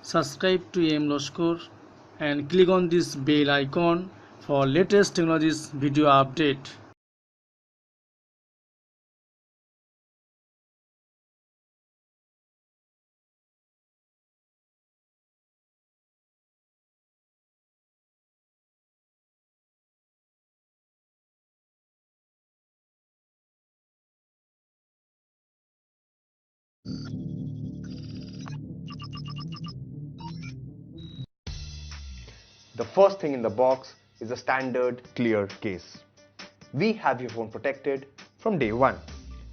subscribe to M.Laskar and click on this bell icon for latest technologies video update. The first thing in the box is a standard clear case. We have your phone protected from day one.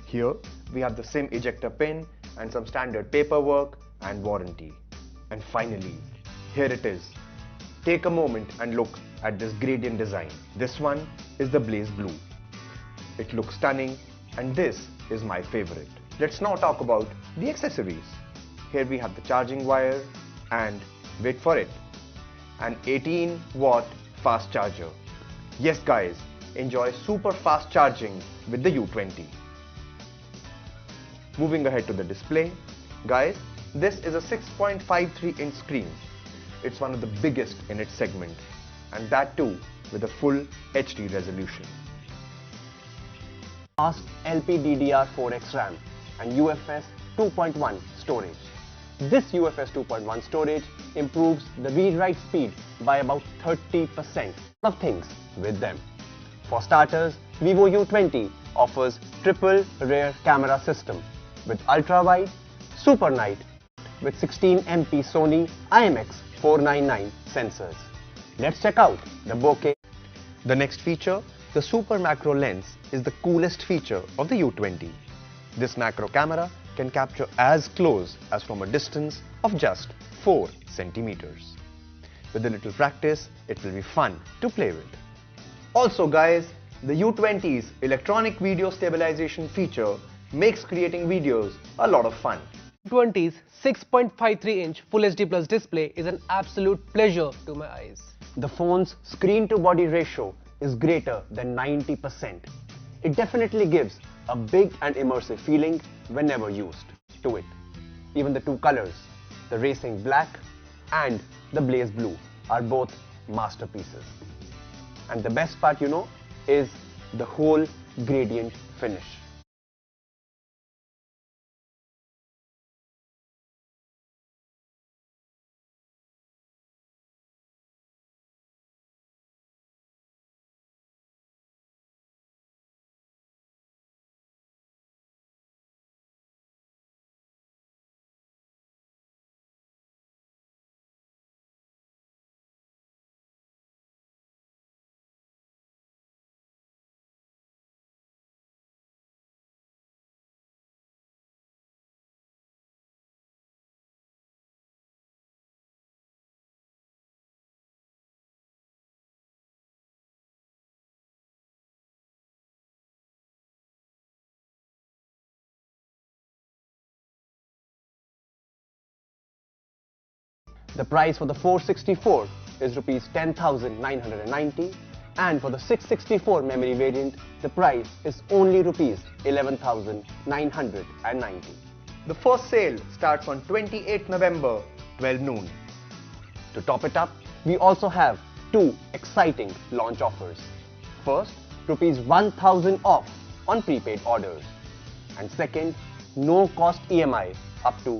Here we have the SIM ejector pin and some standard paperwork and warranty. And finally, here it is. Take a moment and look at this gradient design. This one is the blaze blue. It looks stunning and this is my favorite. Let's now talk about the accessories. Here we have the charging wire and wait for it, an 18-watt fast charger. Yes guys, enjoy super fast charging with the U20. Moving ahead to the display. Guys, this is a 6.53-inch screen. It's one of the biggest in its segment, and that too with a full HD resolution. Fast LPDDR4X RAM and UFS 2.1 storage. This UFS 2.1 storage improves the read-write speed by about 30% of things with them. For starters, Vivo U20 offers triple rear camera system with ultra-wide, super night with 16MP Sony IMX499 sensors. Let's check out the bokeh. The next feature, the super macro lens, is the coolest feature of the U20. This macro camera can capture as close as from a distance of just 4 centimeters. With a little practice, it will be fun to play with. Also guys, the U20's electronic video stabilization feature makes creating videos a lot of fun. U20's 6.53-inch Full HD Plus display is an absolute pleasure to my eyes. The phone's screen-to-body ratio is greater than 90%. It definitely gives a big and immersive feeling whenever used to it. Even the two colors, the racing black and the blaze blue, are both masterpieces. And the best part, is the whole gradient finish. The price for the 464 is Rs 10,990, and for the 664 memory variant, the price is only Rs 11,990. The first sale starts on 28 November, 12 noon. To top it up, we also have two exciting launch offers. First, Rs 1,000 off on prepaid orders. And second, no cost EMI up to